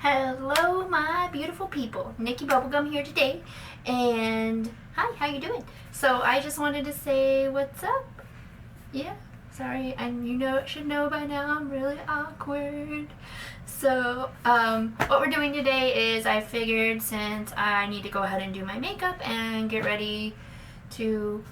Hello, my beautiful people. Nikki Bubblegum here today, and hi, how you doing? So I just wanted to say what's up. Yeah, sorry, and should know by now I'm really awkward. So what we're doing today is I figured since I need to go ahead and do my makeup and get ready to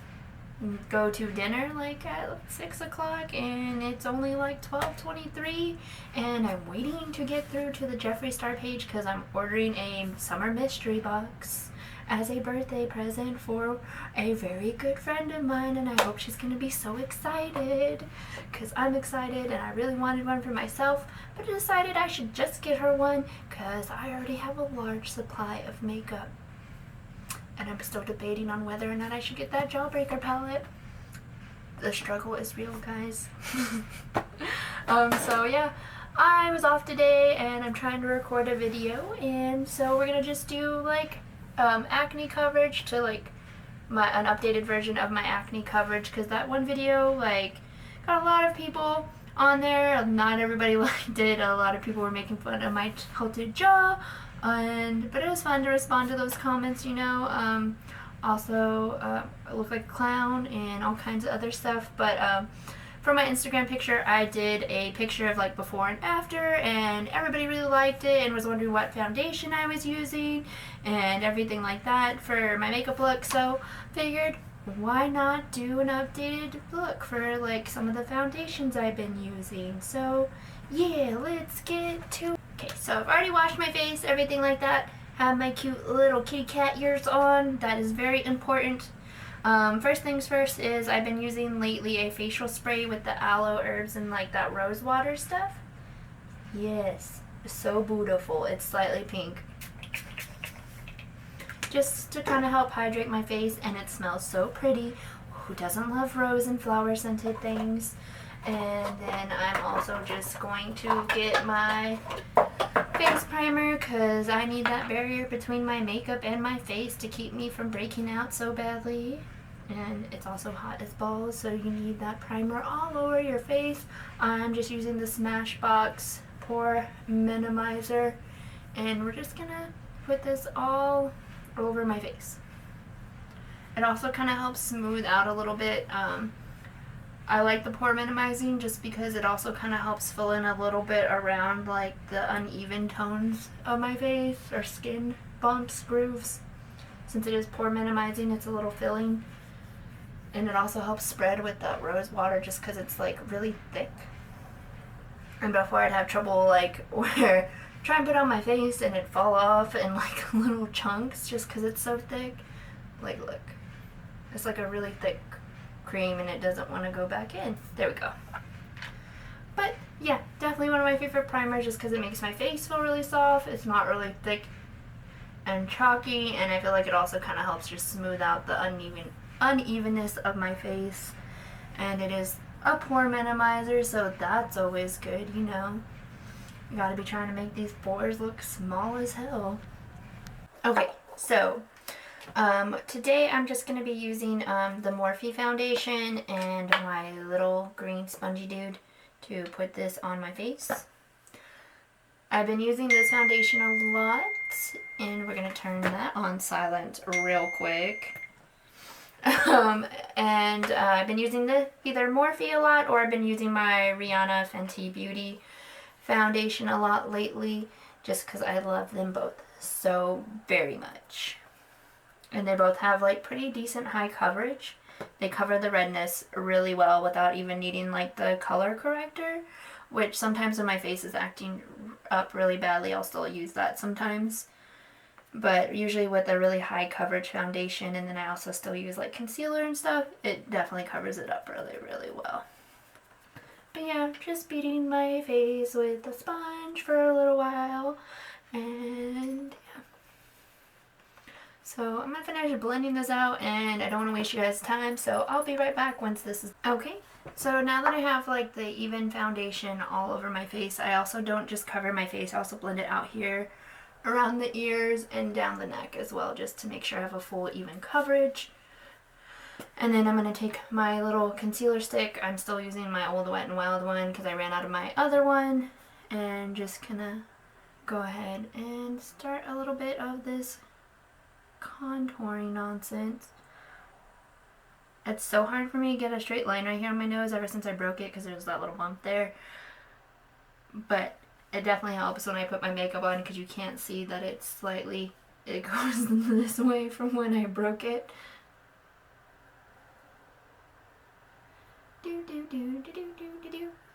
go to dinner like at 6 o'clock, and it's only like 12:23, and I'm waiting to get through to the Jeffree Star page because I'm ordering a summer mystery box as a birthday present for a very good friend of mine, and I hope she's gonna be so excited because I'm excited and I really wanted one for myself, but I decided I should just get her one because I already have a large supply of makeup. And I'm still debating on whether or not I should get that Jawbreaker palette. The struggle is real, guys. So yeah, I was off today and I'm trying to record a video, and so we're gonna just do like acne coverage to like an updated version of my acne coverage, because that one video like got a lot of people on there. Not everybody liked it. A lot of people were making fun of my tilted jaw. But it was fun to respond to those comments, Also, I look like a clown and all kinds of other stuff. But for my Instagram picture, I did a picture of like before and after, and everybody really liked it and was wondering what foundation I was using and everything like that for my makeup look. So figured, why not do an updated look for like some of the foundations I've been using. So yeah, let's get to. Okay, so I've already washed my face, everything like that. Have my cute little kitty cat ears on. That is very important. First things first is I've been using lately a facial spray with the aloe herbs and like that rose water stuff. Yes, so beautiful. It's slightly pink. Just to kind of help hydrate my face, and it smells so pretty. Who doesn't love rose and flower scented things? And then I'm also just going to get my face primer because I need that barrier between my makeup and my face to keep me from breaking out so badly. And it's also hot as balls, so you need that primer all over your face. I'm just using the Smashbox Pore Minimizer, and we're just gonna put this all over my face. It also kind of helps smooth out a little bit. I like the pore minimizing just because it also kind of helps fill in a little bit around like the uneven tones of my face or skin bumps, grooves. Since it is pore minimizing, it's a little filling. And it also helps spread with the rose water just because it's like really thick. And before I'd have trouble like where try and put on my face and it'd fall off in like little chunks just because it's so thick. Like look, it's like a really thick cream and it doesn't want to go back in. There we go. But yeah, definitely one of my favorite primers just because it makes my face feel really soft. It's not really thick and chalky, and I feel like it also kind of helps just smooth out the unevenness of my face. And it is a pore minimizer, so that's always good, You gotta be trying to make these pores look small as hell. Okay, so today I'm just going to be using the Morphe foundation and my little green spongy dude to put this on my face. I've been using this foundation a lot, and we're going to turn that on silent real quick. I've been using either Morphe a lot, or I've been using my Rihanna Fenty Beauty foundation a lot lately just because I love them both so very much. And they both have like pretty decent high coverage. They cover the redness really well without even needing like the color corrector, which sometimes when my face is acting up really badly, I'll still use that sometimes. But usually with a really high coverage foundation, and then I also still use like concealer and stuff, it definitely covers it up really, really well. But yeah, just beating my face with a sponge for a little while, and yeah. So I'm going to finish blending this out, and I don't want to waste you guys' time, so I'll be right back once this is okay. So now that I have like the even foundation all over my face, I also don't just cover my face, I also blend it out here around the ears and down the neck as well, just to make sure I have a full even coverage. And then I'm going to take my little concealer stick. I'm still using my old Wet n Wild one because I ran out of my other one, and just kind of go ahead and start a little bit of this contouring nonsense. It's so hard for me to get a straight line right here on my nose ever since I broke it because there's that little bump there. But it definitely helps when I put my makeup on because you can't see that it goes this way from when I broke it.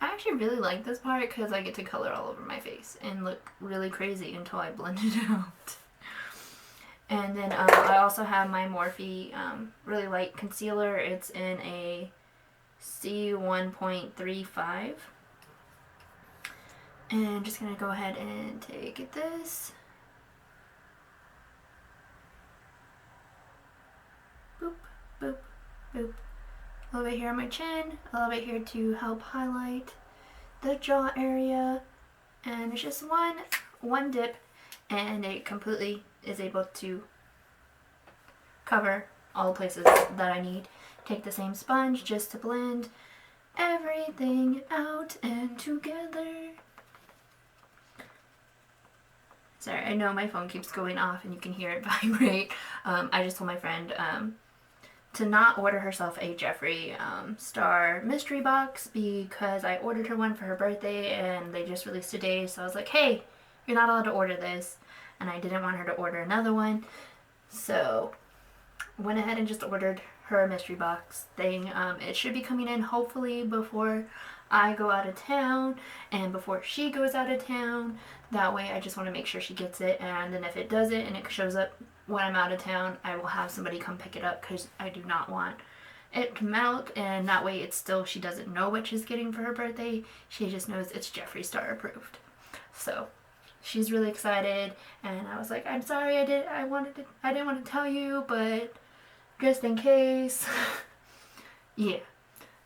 I actually really like this part because I get to color all over my face and look really crazy until I blend it out. And then I also have my Morphe really light concealer. It's in a C1.35. And I'm just going to go ahead and take this. Boop, boop, boop. A little bit here on my chin, a little bit here to help highlight the jaw area. And it's just one dip, and it completely is able to cover all the places that I need. Take the same sponge just to blend everything out and together. Sorry, I know my phone keeps going off and you can hear it vibrate. I just told my friend to not order herself a Jeffree Star mystery box because I ordered her one for her birthday and they just released today. So I was like, hey, you're not allowed to order this. And I didn't want her to order another one. So went ahead and just ordered her mystery box thing. It should be coming in hopefully before I go out of town and before she goes out of town. That way I just want to make sure she gets it, and then if it doesn't and it shows up when I'm out of town, I will have somebody come pick it up because I do not want it to melt, and that way it's still, she doesn't know what she's getting for her birthday. She just knows it's Jeffree Star approved. So she's really excited, and I was like, I'm sorry, I didn't want to tell you, but just in case. Yeah,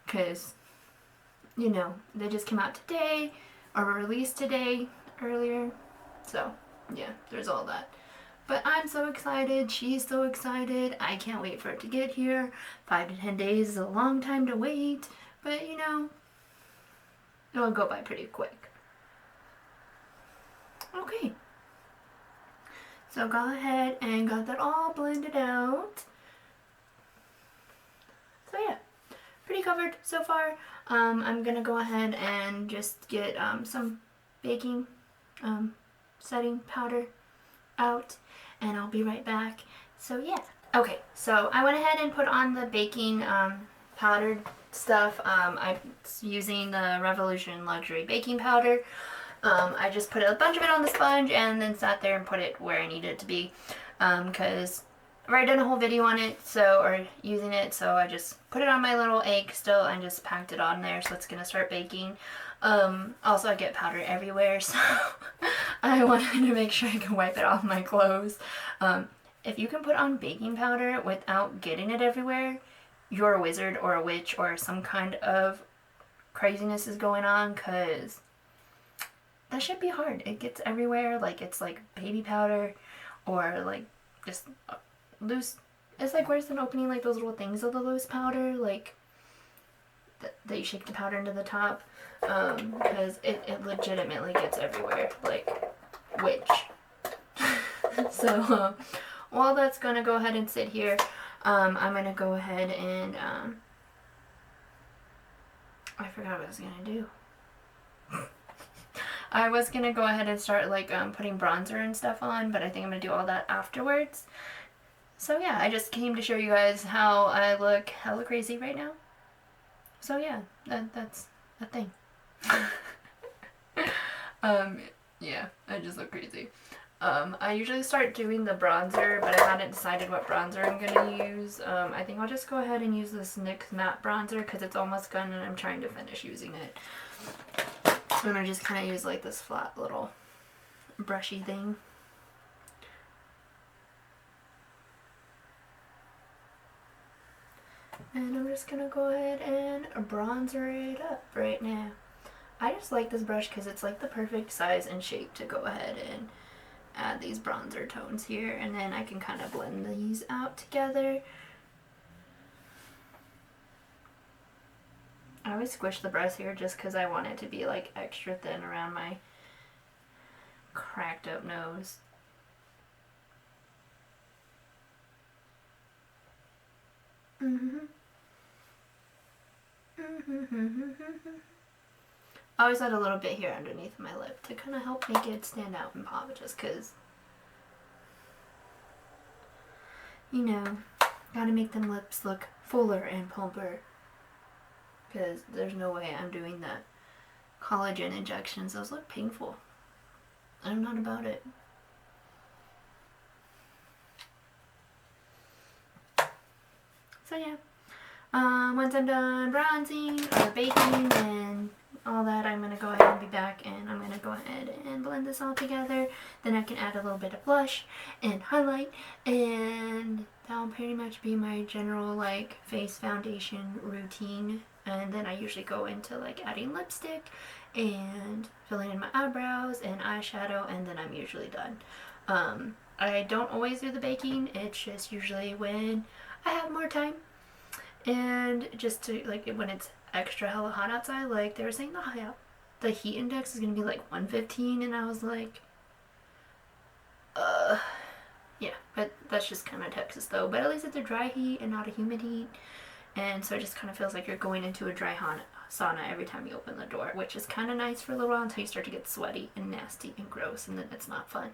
because you know, they just came out today or were released today earlier. So yeah, there's all that. But I'm so excited. She's so excited. I can't wait for it to get here. 5 to 10 days is a long time to wait. But you know, it'll go by pretty quick. Okay. So go ahead and got that all blended out. So yeah, pretty covered so far. I'm gonna go ahead and just get some baking setting powder out, and I'll be right back. So yeah. Okay, so I went ahead and put on the baking powdered stuff. I'm using the Revolution Luxury Baking Powder. I just put a bunch of it on the sponge and then sat there and put it where I needed it to be, because I've already done a whole video on it, or using it, so I just put it on my little egg still and just packed it on there, so it's gonna start baking. Also I get powder everywhere, so I wanted to make sure I can wipe it off my clothes. If you can put on baking powder without getting it everywhere, you're a wizard or a witch or some kind of craziness is going on, because that should be hard. It gets everywhere, like it's like baby powder or like just loose. It's like, where's an opening, like those little things of the loose powder, like that you shake the powder into the top, because it legitimately gets everywhere, like witch. So while that's gonna go ahead and sit here, I'm gonna go ahead and I forgot what I was gonna do. I was gonna go ahead and start like putting bronzer and stuff on, but I think I'm gonna do all that afterwards. So yeah, I just came to show you guys how I look hella crazy right now. So yeah, that's a thing. Yeah, I just look crazy. I usually start doing the bronzer, but I hadn't decided what bronzer I'm gonna use. I think I'll just go ahead and use this NYX matte bronzer because it's almost done and I'm trying to finish using it. I'm gonna just kind of use like this flat little brushy thing. And I'm just gonna go ahead and bronzer it up right now. I just like this brush because it's like the perfect size and shape to go ahead and add these bronzer tones here, and then I can kind of blend these out together. I always squish the brush here just because I want it to be like extra thin around my cracked up nose. I always add a little bit here underneath my lip to kind of help make it stand out and pop, just because, you know, gotta make them lips look fuller and plumper, because there's no way I'm doing the collagen injections. Those look painful. I'm not about it. So yeah, once I'm done bronzing or baking and all that, I'm going to go ahead and be back, and I'm going to go ahead and blend this all together. Then I can add a little bit of blush and highlight, and that'll pretty much be my general like face foundation routine. And then I usually go into like adding lipstick and filling in my eyebrows and eyeshadow, and then I'm usually done. I don't always do the baking. It's just usually when I have more time, and just to like when it's extra hella hot outside. Like they were saying the heat index is gonna be like 115, and I was like, yeah, but that's just kind of Texas though. But at least it's a dry heat and not a humid heat, and so it just kind of feels like you're going into a dry sauna every time you open the door, which is kind of nice for a little while until you start to get sweaty and nasty and gross, and then it's not fun.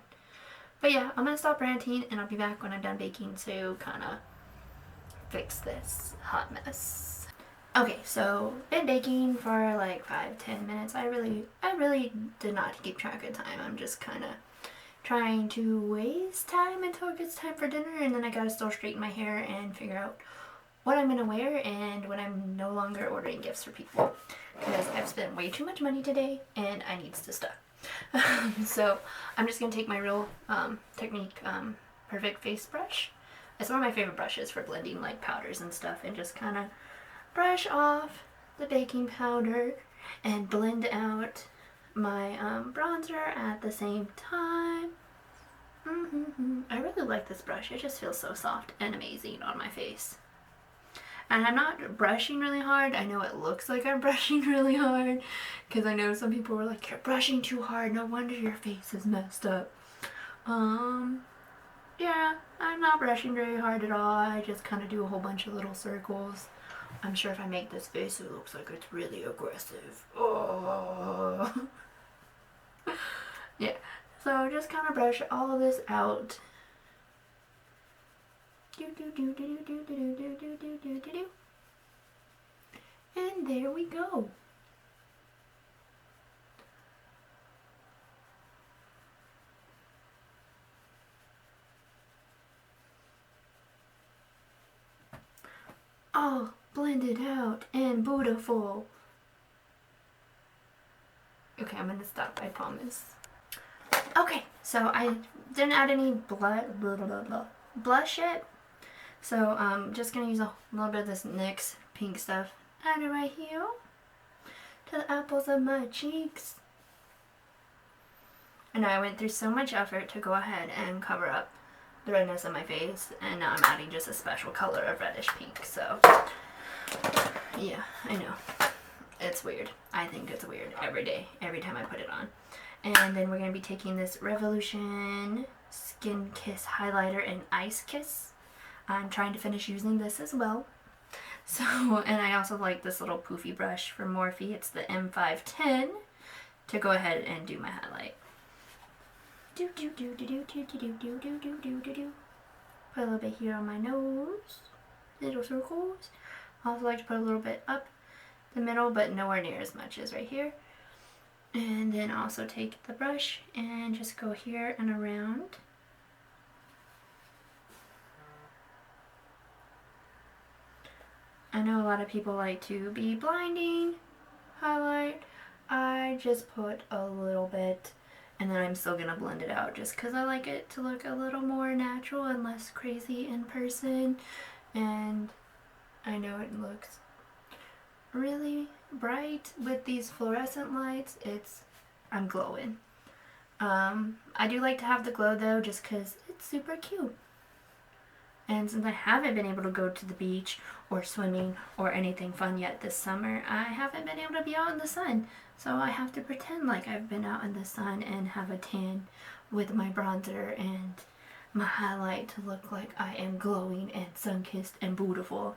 But yeah, I'm gonna stop ranting, and I'll be back when I'm done baking to kind of fix this hot mess. Okay, so been baking for like 5-10 minutes. I really did not keep track of time. I'm just kind of trying to waste time until it gets time for dinner, and then I gotta still straighten my hair and figure out what I'm gonna wear and when I'm no longer ordering gifts for people, because I've spent way too much money today and I need to stop. So I'm just gonna take my Real Technique Perfect Face brush. It's one of my favorite brushes for blending like powders and stuff, and just kind of brush off the baking powder and blend out my bronzer at the same time. I really like this brush. It just feels so soft and amazing on my face. And I'm not brushing really hard. I know it looks like I'm brushing really hard, because I know some people were like, you're brushing too hard, no wonder your face is messed up. Yeah, I'm not brushing very hard at all. I just kind of do a whole bunch of little circles. I'm sure if I make this face, it looks like it's really aggressive. Oh. Yeah, so just kind of brush all of this out. And there we go. All blended out and beautiful. Okay, I'm gonna stop, I promise. Okay, so I didn't add any blush yet. So I'm just gonna use a little bit of this NYX pink stuff. Add it right here to the apples of my cheeks. And I went through so much effort to go ahead and cover up the redness of my face, and now I'm adding just a special color of reddish pink. So yeah, I know, it's weird. I think it's weird every day, every time I put it on. And then we're going to be taking this Revolution Skin Kiss highlighter in Ice Kiss. I'm trying to finish using this as well. So, and I also like this little poofy brush from Morphe. It's the M510 to go ahead and do my highlight. Do do do do do do do do do do do do do. Put a little bit here on my nose, little circles. I also like to put a little bit up the middle, but nowhere near as much as right here. And then also take the brush and just go here and around. I know a lot of people like to be blinding highlight. I just put a little bit, and then I'm still gonna blend it out just because I like it to look a little more natural and less crazy in person. And I know it looks really bright with these fluorescent lights. I'm glowing. I do like to have the glow though, just because it's super cute. And since I haven't been able to go to the beach or swimming or anything fun yet this summer, I haven't been able to be out in the sun. So I have to pretend like I've been out in the sun and have a tan with my bronzer and my highlight to look like I am glowing and sun-kissed and beautiful.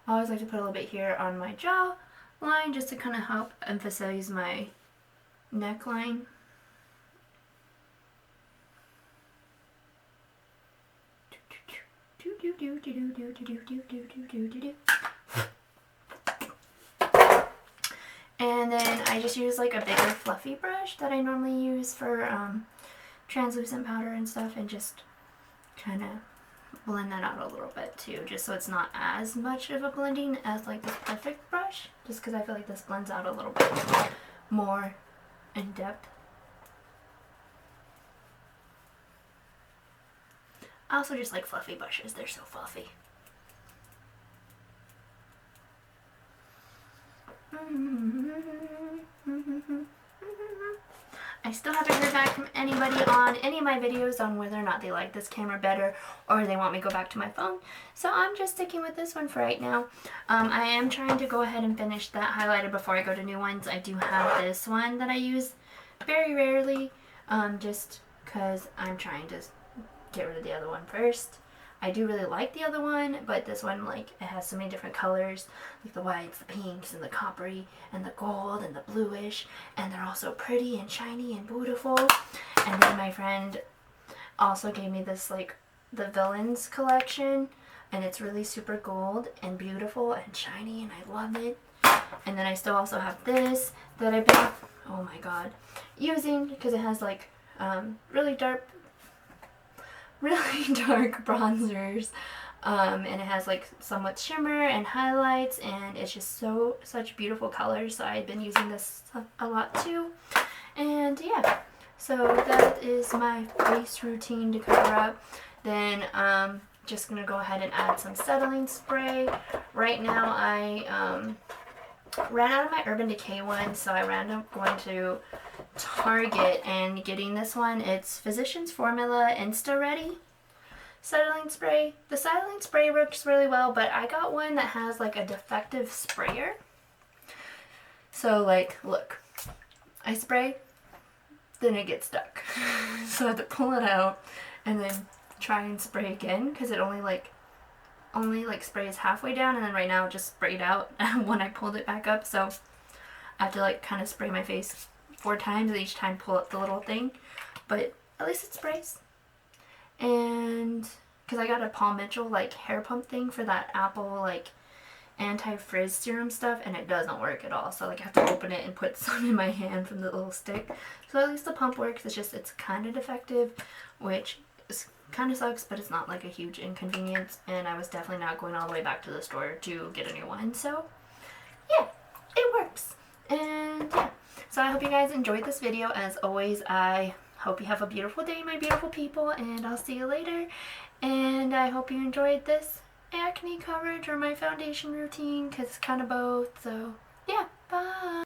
I always like to put a little bit here on my jaw line just to kind of help emphasize my neckline. And then I just use like a bigger fluffy brush that I normally use for translucent powder and stuff, and just kind of blend that out a little bit too, just so it's not as much of a blending as like this perfect brush, just because I feel like this blends out a little bit more in depth. I also just like fluffy brushes, they're so fluffy. I still haven't heard back from anybody on any of my videos on whether or not they like this camera better or they want me to go back to my phone. So I'm just sticking with this one for right now. I am trying to go ahead and finish that highlighter before I go to new ones. I do have this one that I use very rarely, just because I'm trying to get rid of the other one first. I do really like the other one, but this one, like, it has so many different colors, like the whites, the pinks, and the coppery, and the gold, and the bluish, and they're all so pretty and shiny and beautiful. And then my friend also gave me this, like, the Villains collection, and it's really super gold and beautiful and shiny, and I love it. And then I still also have this that I've been, oh my god, using, because it has, like, really dark bronzers, and it has like somewhat shimmer and highlights, and it's just such beautiful colors. So I've been using this a lot too. And yeah, so that is my face routine to cover up. Then just gonna go ahead and add some settling spray. Right now I ran out of my Urban Decay one, so I ran up going to Target and getting this one. It's Physicians Formula Insta Ready settling spray. The settling spray works really well, but I got one that has like a defective sprayer. So like, look, I spray, then it gets stuck. So I have to pull it out and then try and spray again, because it only sprays halfway down, and then right now it just sprayed out when I pulled it back up. So I have to like kind of spray my face 4 times and each time pull up the little thing, but at least it sprays. And because I got a Paul Mitchell like hair pump thing for that Apple like anti-frizz serum stuff, and it doesn't work at all. So like I have to open it and put some in my hand from the little stick. So at least the pump works. It's kind of defective, which kind of sucks, but it's not like a huge inconvenience. And I was definitely not going all the way back to the store to get a new one. So yeah, it works. And yeah. So I hope you guys enjoyed this video. As always, I hope you have a beautiful day, my beautiful people, and I'll see you later. And I hope you enjoyed this acne coverage or my foundation routine, because it's kind of both. So yeah, bye.